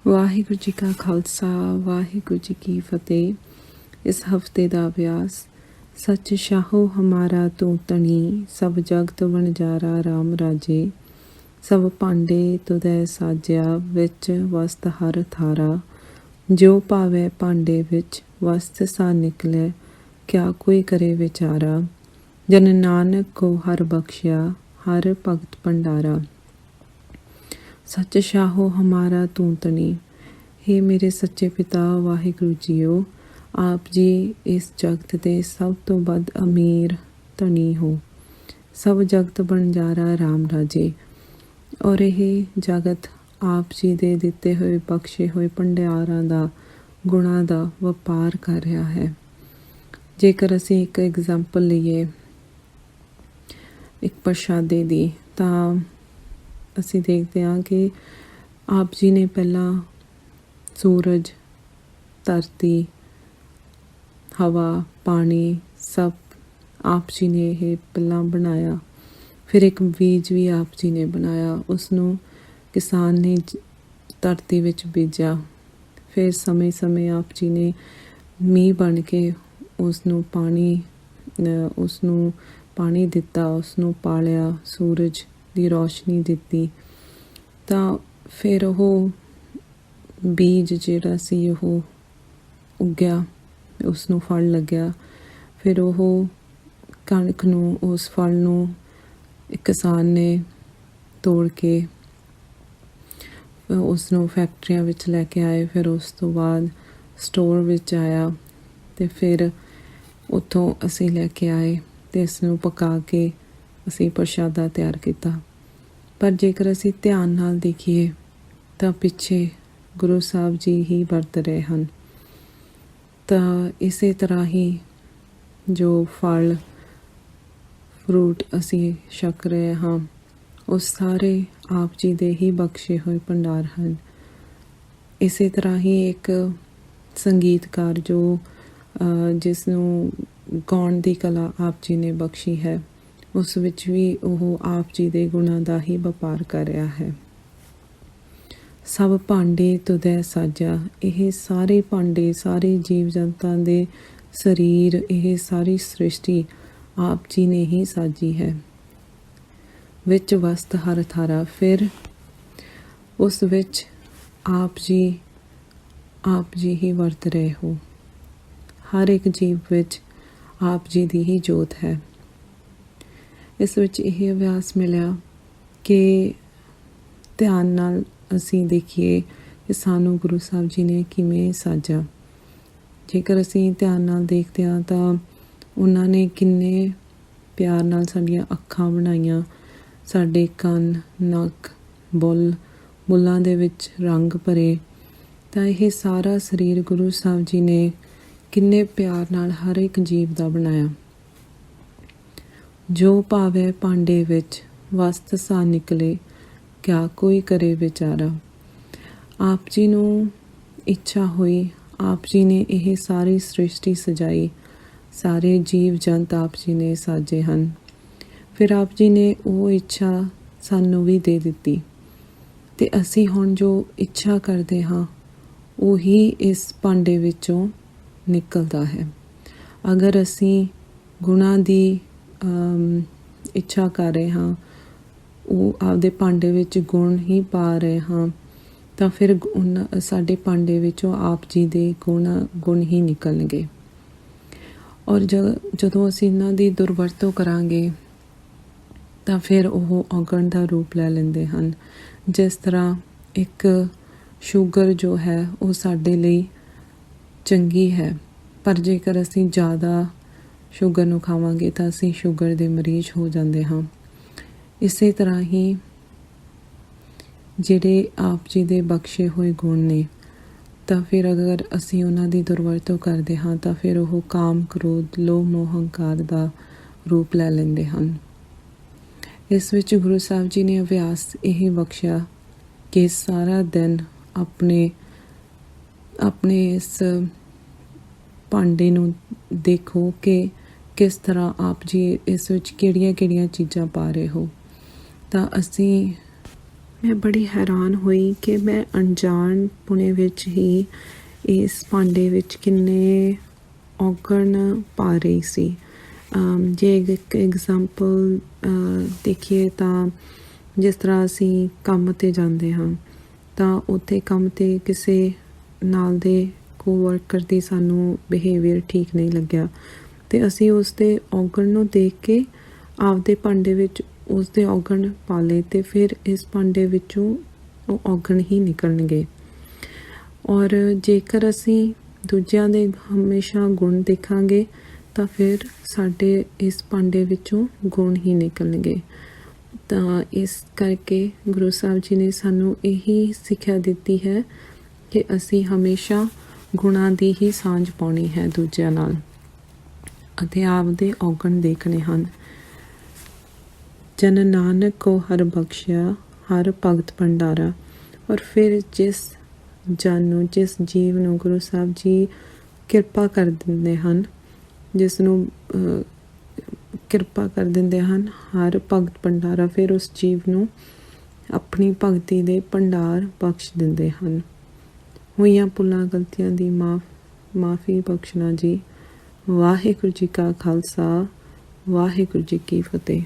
ਵਾਹਿਗੁਰੂ ਜੀ ਕਾ ਖਾਲਸਾ ਵਾਹਿਗੁਰੂ ਜੀ ਕੀ ਫਤਿਹ। ਇਸ ਹਫਤੇ ਦਾ ਅਭਿਆਸ। ਸੱਚ ਸ਼ਾਹੋ ਹਮਾਰਾ ਤੂੰ ਤਣੀ, ਸਭ ਜਗਤ ਵਣਜਾਰਾ ਰਾਮ ਰਾਜੇ। ਸਭ ਭਾਂਡੇ ਤੁਧੈ ਸਾਜਿਆ, ਵਿੱਚ ਵਸਤ ਹਰ ਥਾਰਾ। ਜੋ ਭਾਵੈ ਭਾਂਡੇ ਵਿੱਚ, ਵਸਤ ਸਾ ਨਿਕਲੈ, ਕਿਆ ਕੋਈ ਕਰੇ ਵਿਚਾਰਾ। ਜਨ ਨਾਨਕ ਕੋ ਹਰ ਬਖਸ਼ਿਆ, ਹਰ ਭਗਤ ਭੰਡਾਰਾ। ਸੱਚ ਸ਼ਾਹੋ ਹਮਾਰਾ ਤੂੰ ਤਣੀ। ਹੇ ਮੇਰੇ ਸੱਚੇ ਪਿਤਾ ਵਾਹਿਗੁਰੂ ਜੀਓ, ਆਪ ਜੀ ਇਸ ਜਗਤ ਦੇ ਸਭ ਤੋਂ ਵੱਧ ਅਮੀਰ ਧਨੀ ਹੋ। ਸਭ ਜਗਤ ਬਣਜਾਰਾ ਰਾਮ ਰਾਜੇ। ਔਰ ਇਹ ਜਗਤ ਆਪ ਜੀ ਦੇ ਦਿੱਤੇ ਹੋਏ ਬਖਸ਼ੇ ਹੋਏ ਭੰਡਾਰਾਂ ਦਾ, ਗੁਣਾਂ ਦਾ ਵਪਾਰ ਕਰ ਰਿਹਾ ਹੈ। ਜੇਕਰ ਅਸੀਂ ਇੱਕ ਐਗਜ਼ਾਮਪਲ ਲਈਏ ਇੱਕ ਪ੍ਰਸ਼ਾਦੇ ਦੀ, ਤਾਂ ਅਸੀਂ ਦੇਖਦੇ ਹਾਂ ਕਿ ਆਪ ਜੀ ਨੇ ਪਹਿਲਾਂ ਸੂਰਜ, ਧਰਤੀ, ਹਵਾ, ਪਾਣੀ ਸਭ ਆਪ ਜੀ ਨੇ ਇਹ ਪਹਿਲਾਂ ਬਣਾਇਆ। ਫਿਰ ਇੱਕ ਬੀਜ ਵੀ ਆਪ ਜੀ ਨੇ ਬਣਾਇਆ, ਉਸਨੂੰ ਕਿਸਾਨ ਨੇ ਧਰਤੀ ਵਿੱਚ ਬੀਜਿਆ। ਫਿਰ ਸਮੇਂ ਆਪ ਜੀ ਨੇ ਮੀਂਹ ਬਣ ਕੇ ਉਸਨੂੰ ਪਾਣੀ ਦਿੱਤਾ, ਉਸਨੂੰ ਪਾਲਿਆ, ਸੂਰਜ ਦੀ ਰੌਸ਼ਨੀ ਦਿੱਤੀ। ਤਾਂ ਫਿਰ ਉਹ ਬੀਜ ਜਿਹੜਾ ਸੀ ਉਹ ਉੱਗਿਆ, ਉਸਨੂੰ ਫਲ ਲੱਗਿਆ। ਫਿਰ ਉਹ ਕਣਕ ਨੂੰ, ਉਸ ਫਲ ਨੂੰ ਕਿਸਾਨ ਨੇ ਤੋੜ ਕੇ ਉਸ ਨੂੰ ਫੈਕਟਰੀਆਂ ਵਿੱਚ ਲੈ ਕੇ ਆਏ। ਫਿਰ ਉਸ ਤੋਂ ਬਾਅਦ ਸਟੋਰ ਵਿੱਚ ਆਇਆ ਅਤੇ ਫਿਰ ਉੱਥੋਂ ਅਸੀਂ ਲੈ ਕੇ ਆਏ ਅਤੇ ਇਸ ਨੂੰ ਪਕਾ ਕੇ ਅਸੀਂ ਪ੍ਰਸ਼ਾਦਾ ਤਿਆਰ ਕੀਤਾ। ਪਰ ਜੇਕਰ ਅਸੀਂ ਧਿਆਨ ਨਾਲ ਦੇਖੀਏ ਤਾਂ ਪਿੱਛੇ ਗੁਰੂ ਸਾਹਿਬ ਜੀ ਹੀ ਵਰਤ ਰਹੇ ਹਨ। ਤਾਂ ਇਸੇ ਤਰ੍ਹਾਂ ਹੀ ਜੋ ਫਲ ਫਰੂਟ ਅਸੀਂ ਛਕ ਰਹੇ ਹਾਂ, ਉਹ ਸਾਰੇ ਆਪ ਜੀ ਦੇ ਹੀ ਬਖਸ਼ੇ ਹੋਏ ਭੰਡਾਰ ਹਨ। ਇਸੇ ਤਰ੍ਹਾਂ ਹੀ ਇੱਕ ਸੰਗੀਤਕਾਰ ਜਿਸ ਨੂੰ ਗਾਉਣ ਦੀ ਕਲਾ ਆਪ ਜੀ ਨੇ ਬਖਸ਼ੀ ਹੈ, ਉਸ ਵਿੱਚ ਵੀ ਉਹ ਆਪ ਜੀ ਦੇ ਗੁਣਾਂ ਦਾ ਹੀ ਵਪਾਰ ਕਰ ਰਿਹਾ ਹੈ। ਸਭ ਭਾਂਡੇ ਤੁਧੈ ਸਾਜਾ। ਇਹ ਸਾਰੇ ਭਾਂਡੇ, ਸਾਰੇ ਜੀਵ ਜੰਤਾਂ ਦੇ ਸਰੀਰ, ਇਹ ਸਾਰੀ ਸ੍ਰਿਸ਼ਟੀ ਆਪ ਜੀ ਨੇ ਹੀ ਸਾਜੀ ਹੈ। ਵਿੱਚ ਵਸਤ ਹਰ ਥਾਰਾ। ਫਿਰ ਉਸ ਵਿੱਚ ਆਪ ਜੀ ਹੀ ਵਰਤ ਰਹੇ ਹੋ। ਹਰ ਇੱਕ ਜੀਵ ਵਿੱਚ ਆਪ ਜੀ ਦੀ ਹੀ ਜੋਤ ਹੈ। ਇਸ ਵਿੱਚ ਇਹ ਅਭਿਆਸ ਮਿਲਿਆ ਕਿ ਧਿਆਨ ਨਾਲ ਅਸੀਂ ਦੇਖੀਏ ਕਿ ਸਾਨੂੰ ਗੁਰੂ ਸਾਹਿਬ ਜੀ ਨੇ ਕਿਵੇਂ ਸਾਜਾ। ਜੇਕਰ ਅਸੀਂ ਧਿਆਨ ਨਾਲ ਦੇਖਦੇ ਹਾਂ ਤਾਂ ਉਹਨਾਂ ਨੇ ਕਿੰਨੇ ਪਿਆਰ ਨਾਲ ਸਾਡੀਆਂ ਅੱਖਾਂ ਬਣਾਈਆਂ, ਸਾਡੇ ਕੰਨ, ਨੱਕ, ਬੁੱਲਾਂ ਦੇ ਵਿੱਚ ਰੰਗ ਭਰੇ। ਤਾਂ ਇਹ ਸਾਰਾ ਸਰੀਰ ਗੁਰੂ ਸਾਹਿਬ ਜੀ ਨੇ ਕਿੰਨੇ ਪਿਆਰ ਨਾਲ ਹਰ ਇੱਕ ਜੀਵ ਦਾ ਬਣਾਇਆ। ਜੋ ਭਾਵੈ ਭਾਂਡੇ ਵਿੱਚ, ਵਸਤ ਸਾ ਨਿਕਲੇ, ਕਿਆ ਕੋਈ ਕਰੇ ਵਿਚਾਰਾ। ਆਪ ਜੀ ਨੂੰ ਇੱਛਾ ਹੋਈ, ਆਪ ਜੀ ਨੇ ਇਹ ਸਾਰੀ ਸ੍ਰਿਸ਼ਟੀ ਸਜਾਈ, ਸਾਰੇ ਜੀਵ ਜੰਤ ਆਪ ਜੀ ਨੇ ਸਾਜੇ ਹਨ। ਫਿਰ ਆਪ ਜੀ ਨੇ ਉਹ ਇੱਛਾ ਸਾਨੂੰ ਵੀ ਦੇ ਦਿੱਤੀ ਅਤੇ ਅਸੀਂ ਹੁਣ ਜੋ ਇੱਛਾ ਕਰਦੇ ਹਾਂ ਉਹੀ ਇਸ ਭਾਂਡੇ ਵਿੱਚੋਂ ਨਿਕਲਦਾ ਹੈ। ਅਗਰ ਅਸੀਂ ਗੁਣਾਂ ਦੀ ਇੱਛਾ ਕਰ ਰਹੇ ਹਾਂ, ਉਹ ਆਪਦੇ ਭਾਂਡੇ ਵਿੱਚ ਗੁਣ ਹੀ ਪਾ ਰਹੇ ਹਾਂ, ਤਾਂ ਫਿਰ ਸਾਡੇ ਭਾਂਡੇ ਵਿੱਚੋਂ ਆਪ ਜੀ ਦੇ ਗੁਣ ਹੀ ਨਿਕਲਣਗੇ। ਔਰ ਜਦੋਂ ਅਸੀਂ ਇਹਨਾਂ ਦੀ ਦੁਰਵਰਤੋਂ ਕਰਾਂਗੇ ਤਾਂ ਫਿਰ ਉਹ ਔਗਣ ਦਾ ਰੂਪ ਲੈ ਲੈਂਦੇ ਹਨ। ਜਿਸ ਤਰ੍ਹਾਂ ਇੱਕ ਸ਼ੂਗਰ ਜੋ ਹੈ ਉਹ ਸਾਡੇ ਲਈ ਚੰਗੀ ਹੈ, ਪਰ ਜੇਕਰ ਅਸੀਂ ਜ਼ਿਆਦਾ ਸ਼ੂਗਰ ਨੂੰ ਖਾਵਾਂਗੇ ਤਾਂ ਅਸੀਂ ਸ਼ੂਗਰ ਦੇ ਮਰੀਜ਼ ਹੋ ਜਾਂਦੇ ਹਾਂ। ਇਸੇ ਤਰ੍ਹਾਂ ਹੀ ਜਿਹੜੇ ਆਪ ਜੀ ਦੇ ਬਖਸ਼ੇ ਹੋਏ ਗੁਣ ਨੇ, ਤਾਂ ਫਿਰ ਅਗਰ ਅਸੀਂ ਉਹਨਾਂ ਦੀ ਦੁਰਵਰਤੋਂ ਕਰਦੇ ਹਾਂ ਤਾਂ ਫਿਰ ਉਹ ਕਾਮ, ਕ੍ਰੋਧ, ਲੋਭ, ਮੋਹ, ਹੰਕਾਰ ਦਾ ਰੂਪ ਲੈ ਲੈਂਦੇ ਹਨ। ਇਸ ਵਿੱਚ ਗੁਰੂ ਸਾਹਿਬ ਜੀ ਨੇ ਅਭਿਆਸ ਇਹ ਬਖਸ਼ਿਆ ਕਿ ਸਾਰਾ ਦਿਨ ਆਪਣੇ ਇਸ ਭਾਂਡੇ ਨੂੰ ਦੇਖੋ ਕਿ ਕਿਸ ਤਰ੍ਹਾਂ ਆਪ ਜੀ ਇਸ ਵਿੱਚ ਕਿਹੜੀਆਂ ਚੀਜ਼ਾਂ ਪਾ ਰਹੇ ਹੋ। ਤਾਂ ਅਸੀਂ ਮੈਂ ਬੜੀ ਹੈਰਾਨ ਹੋਈ ਕਿ ਮੈਂ ਅਣਜਾਣ ਪੁਣੇ ਵਿੱਚ ਹੀ ਇਸ ਭਾਂਡੇ ਵਿੱਚ ਕਿੰਨੇ ਔਗਣ ਪਾ ਰਹੀ ਸੀ। ਜੇ ਇੱਕ ਐਗਜ਼ਾਮਪਲ ਦੇਖੀਏ ਤਾਂ ਜਿਸ ਤਰ੍ਹਾਂ ਅਸੀਂ ਕੰਮ 'ਤੇ ਜਾਂਦੇ ਹਾਂ ਤਾਂ ਉੱਥੇ ਕੰਮ 'ਤੇ ਕਿਸੇ ਨਾਲ ਦੇ ਕੋਵਰਕਰ ਦੀ ਸਾਨੂੰ ਬਿਹੇਵੀਅਰ ਠੀਕ ਨਹੀਂ ਲੱਗਿਆ ਅਤੇ ਅਸੀਂ ਉਸ ਦੇ ਔਗਣ ਨੂੰ ਦੇਖ ਕੇ ਆਪਦੇ ਭਾਂਡੇ ਵਿੱਚ ਉਸ ਦੇ ਔਗਣ ਪਾ ਲਏ ਅਤੇ ਫਿਰ ਇਸ ਭਾਂਡੇ ਵਿੱਚੋਂ ਉਹ ਔਗਣ ਹੀ ਨਿਕਲਣਗੇ। ਔਰ ਜੇਕਰ ਅਸੀਂ ਦੂਜਿਆਂ ਦੇ ਹਮੇਸ਼ਾ ਗੁਣ ਦੇਖਾਂਗੇ ਤਾਂ ਫਿਰ ਸਾਡੇ ਇਸ ਭਾਂਡੇ ਵਿੱਚੋਂ ਗੁਣ ਹੀ ਨਿਕਲਣਗੇ। ਤਾਂ ਇਸ ਕਰਕੇ ਗੁਰੂ ਸਾਹਿਬ ਜੀ ਨੇ ਸਾਨੂੰ ਇਹੀ ਸਿੱਖਿਆ ਦਿੱਤੀ ਹੈ ਕਿ ਅਸੀਂ ਹਮੇਸ਼ਾ ਗੁਣਾਂ ਦੀ ਹੀ ਸਾਂਝ ਪਾਉਣੀ ਹੈ ਦੂਜਿਆਂ ਨਾਲ ਅਤੇ ਆਪਦੇ ਔਗਣ ਦੇਖਣੇ ਹਨ। ਜਨ ਨਾਨਕ ਕੋ ਹਰ ਬਖਸ਼ਿਆ ਹਰ ਭਗਤ ਭੰਡਾਰਾ। ਔਰ ਫਿਰ ਜਿਸ ਜਨ ਨੂੰ, ਜਿਸ ਜੀਵ ਨੂੰ ਗੁਰੂ ਸਾਹਿਬ ਜੀ ਕਿਰਪਾ ਕਰ ਦਿੰਦੇ ਹਨ, ਜਿਸ ਨੂੰ ਕਿਰਪਾ ਕਰ ਦਿੰਦੇ ਹਨ ਹਰ ਭਗਤ ਭੰਡਾਰਾ, ਫਿਰ ਉਸ ਜੀਵ ਨੂੰ ਆਪਣੀ ਭਗਤੀ ਦੇ ਭੰਡਾਰ ਬਖਸ਼ ਦਿੰਦੇ ਹਨ। ਹੋਈਆਂ ਭੁੱਲਾਂ ਗਲਤੀਆਂ ਦੀ ਮਾਫੀ ਬਖਸ਼ਣਾ ਜੀ। ਵਾਹਿਗੁਰੂ ਜੀ ਕਾ ਖਾਲਸਾ, ਵਾਹਿਗੁਰੂ ਜੀ ਕੀ ਫਤਿਹ।